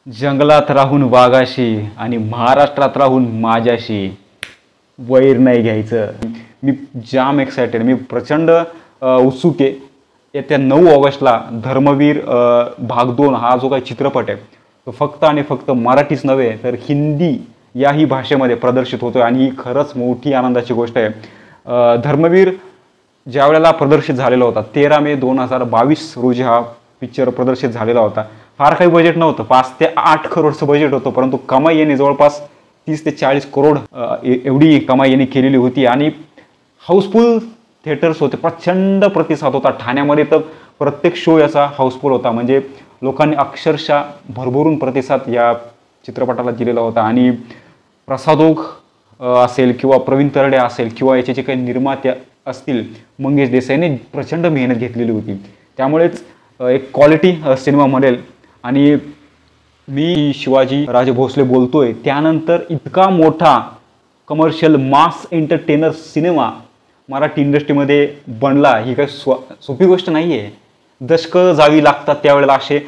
जंगलात राहून वाघाशी आणि महाराष्ट्रात राहून माझ्याशी वैर नाही घ्यायचं. मी जाम एक्सायटेड, मी प्रचंड उत्सुक आहे. येत्या 9 ऑगस्टला धर्मवीर भाग 2 हा जो काही चित्रपट आहे तो फक्त आणि फक्त मराठीच नव्हे तर हिंदी याही भाषेमध्ये प्रदर्शित होतोय आणि ही खरंच मोठी आनंदाची गोष्ट आहे. धर्मवीर ज्या वेळेला प्रदर्शित झालेला होता 13 मे 2022 रोजी हा पिक्चर प्रदर्शित झालेला होता. फार काही बजेट नव्हतं, 5 ते 8 करोडचं बजेट होतं, परंतु कमाई यांनी जवळपास 30 ते 40 करोड एवढी कमाई यांनी केलेली होती आणि हाऊसफुल थिएटर्स होते. प्रचंड प्रतिसाद होता ठाण्यामध्ये, तर प्रत्येक शो याचा हाऊसफुल होता. म्हणजे लोकांनी अक्षरशः भरभरून प्रतिसाद या चित्रपटाला दिलेला होता. आणि प्रसाद ओक असेल किंवा प्रवीण तरडे असेल किंवा याचे जे काही निर्माते असतील मंगेश देसाईने प्रचंड मेहनत घेतलेली होती. त्यामुळेच एक क्वालिटी सिनेमा म्हणेल. आणि मी शिवाजी राजे भोसले बोलतोय, त्यानंतर इतका मोठा कमर्शियल मास एंटरटेनर सिनेमा मराठी इंडस्ट्रीमध्ये बनला ही काही सोपी गोष्ट नाही आहे. दशकं जावी लागतात त्यावेळेला असे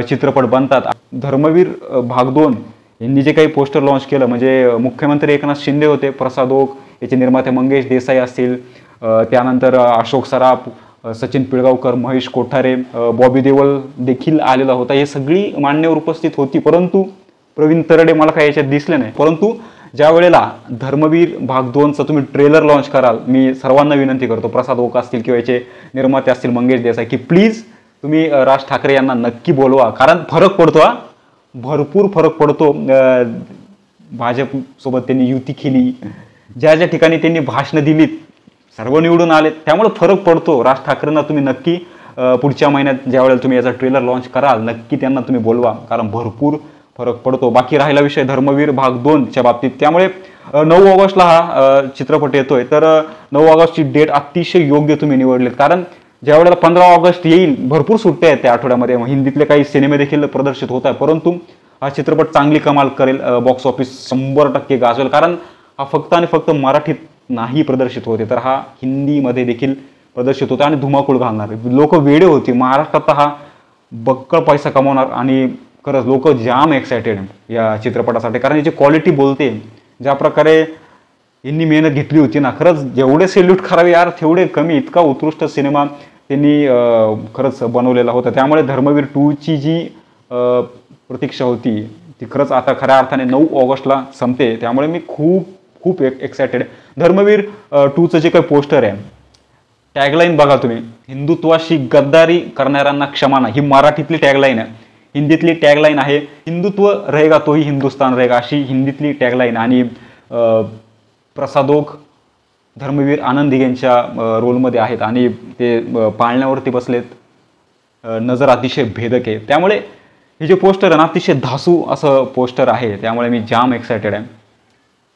चित्रपट बनतात. धर्मवीर भाग 2 यांनी जे काही पोस्टर लॉन्च केलं, म्हणजे मुख्यमंत्री एकनाथ शिंदे होते, प्रसाद ओक, याचे निर्माते मंगेश देसाई असतील, त्यानंतर अशोक सराफ, सचिन पिळगावकर, महेश कोठारे, बॉबी देओल देखील आलेला होता. हे सगळी मान्यवर उपस्थित होती, परंतु प्रवीण तरडे मला काही याच्यात दिसले नाही. परंतु ज्या वेळेला धर्मवीर भाग 2चा तुम्ही ट्रेलर लॉन्च कराल, मी सर्वांना विनंती करतो, प्रसाद ओक असतील किंवा याचे निर्माते असतील मंगेश देसाई, की प्लीज तुम्ही राज ठाकरे यांना नक्की बोलवा. कारण फरक पडतो, भरपूर फरक पडतो. भाजपसोबत त्यांनी युती केली, ज्या ज्या ठिकाणी त्यांनी भाषणं दिलीत सर्व निवडून आले, त्यामुळे फरक पडतो. राज ठाकरेंना तुम्ही नक्की पुढच्या महिन्यात ज्या वेळेला तुम्ही याचा ट्रेलर लॉन्च कराल नक्की त्यांना तुम्ही बोलवा, कारण भरपूर फरक पडतो. बाकी राहिला विषय धर्मवीर भाग 2च्या बाबतीत, त्यामुळे 9 ऑगस्टला हा चित्रपट येतोय. तर 9 ऑगस्टची डेट अतिशय योग्य तुम्ही निवडलीत, कारण ज्या वेळेला 15 ऑगस्ट येईल भरपूर सुट्ट्या आहेत त्या आठवड्यामध्ये, हिंदीतले काही सिनेमे देखील प्रदर्शित होत आहे, परंतु हा चित्रपट चांगली कमाल करेल, बॉक्स ऑफिस 100% गाजवेल. कारण हा फक्त आणि फक्त मराठीत नाही प्रदर्शित होते, तर हा हिंदीमध्ये देखील प्रदर्शित होता आणि धुमाकूळ घालणार. लोक वेडे होते, महाराष्ट्रात हा बक्कळ पैसा कमवणार आणि खरंच लोक जाम एक्सायटेड या चित्रपटासाठी, कारण याची क्वालिटी बोलते. ज्या प्रकारे यांनी मेहनत घेतली होती ना, खरंच जेवढे सेल्यूट करावे यार तेवढे कमी. इतका उत्कृष्ट सिनेमा त्यांनी खरंच बनवलेला होता. त्यामुळे धर्मवीर 2ची जी प्रतीक्षा होती ती खरंच आता खऱ्या अर्थाने 9 ऑगस्टला संपते. त्यामुळे मी खूप एक्सायटेड. धर्मवीर 2चं जे काही पोस्टर आहे, टॅगलाईन बघा तुम्ही, हिंदुत्वाशी गद्दारी करणाऱ्यांना क्षमा नाही, ही मराठीतली टॅगलाईन आहे. हिंदीतली टॅगलाईन आहे हिंदुत्व रहेगा तोही हिंदुस्तान रहेगा, अशी हिंदीतली टॅगलाईन. आणि प्रसाद ओक धर्मवीर आनंद यांच्या रोलमध्ये आहेत आणि ते पाळण्यावरती बसलेत. नजर अतिशय भेदक आहे. त्यामुळे हे जे पोस्टर आहे ना अतिशय धासू असं पोस्टर आहे. त्यामुळे मी जाम एक्सायटेड आहे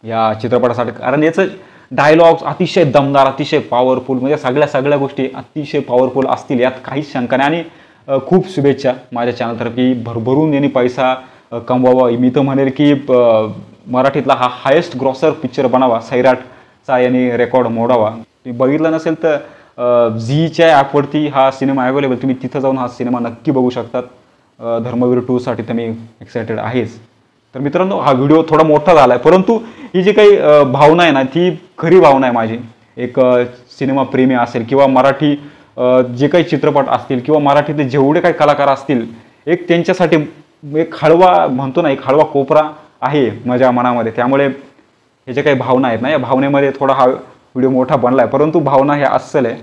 या चित्रपटासाठी, कारण याचं डायलॉग्स अतिशय दमदार, अतिशय पॉवरफुल, म्हणजे सगळ्या गोष्टी अतिशय पॉवरफुल असतील, यात काहीच शंका नाही. आणि खूप शुभेच्छा माझ्या चॅनलतर्फे, भरभरून यांनी पैसा कमवावा. मी तर म्हणेल की मराठीतला हा हायेस्ट ग्रॉसर पिक्चर बनावा, सैराटचा यांनी रेकॉर्ड मोडावा. तुम्ही बघितलं नसेल तर झीच्या ॲपवरती हा सिनेमा अवेलेबल, तुम्ही तिथं जाऊन हा सिनेमा नक्की बघू शकतात. धर्मवीर 2साठी तर मी एक्सायटेड आहेच. तर मित्रांनो, हा व्हिडिओ थोडा मोठा झाला आहे, परंतु ही जी काही भावना आहे ना ती खरी भावना आहे माझी. एक सिनेमा प्रेमी असेल किंवा मराठी जे काही चित्रपट असतील किंवा मराठीतले जेवढे काही कलाकार असतील, एक त्यांच्यासाठी एक हळवा म्हणतो ना, एक हळवा कोपरा आहे माझ्या मनामध्ये. त्यामुळे हे जे काही भावना आहेत ना, या भावनेमध्ये थोडा हा व्हिडिओ मोठा बनला आहे, परंतु भावना हे अस्सल आहे.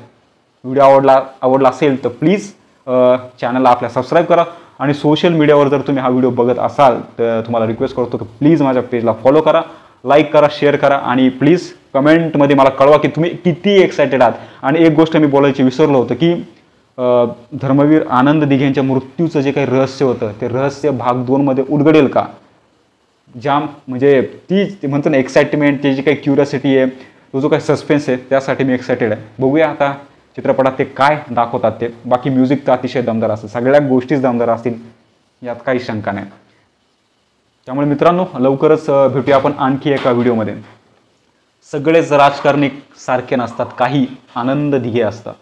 व्हिडिओ आवडला असेल तर प्लीज चॅनलला आपल्या सबस्क्राईब करा. आणि सोशल मीडियावर जर तुम्ही हा व्हिडिओ बघत असाल तर तुम्हाला रिक्वेस्ट करतो की प्लीज माझ्या पेजला फॉलो करा, लाईक करा, शेअर करा आणि प्लीज कमेंटमध्ये मला कळवा की तुम्ही किती एक्सायटेड आहात. आणि एक गोष्ट मी बोलायची विसरलो होतं की धर्मवीर आनंद दिघे यांच्या मृत्यूचं जे काही रहस्य होतं ते रहस्य भाग 2मध्ये उलगडेल का? जाम म्हणजे ती म्हणतो ना एक्साइटमेंट, ती जी काही क्युरियोसिटी आहे, तो जो काही सस्पेन्स आहे, त्यासाठी मी एक्सायटेड आहे. बघूया आता चित्रपटात ते काय दाखवतात ते. बाकी म्युझिक तर अतिशय दमदार असेल, सगळ्या गोष्टीच दमदार असतील, यात काही शंका नाही. त्यामुळे मित्रांनो, लवकरच भेटूया आपण आणखी एका व्हिडिओमध्ये. सगळेच राजकारणी सारखे नसतात, काही आनंद दिघे असतात.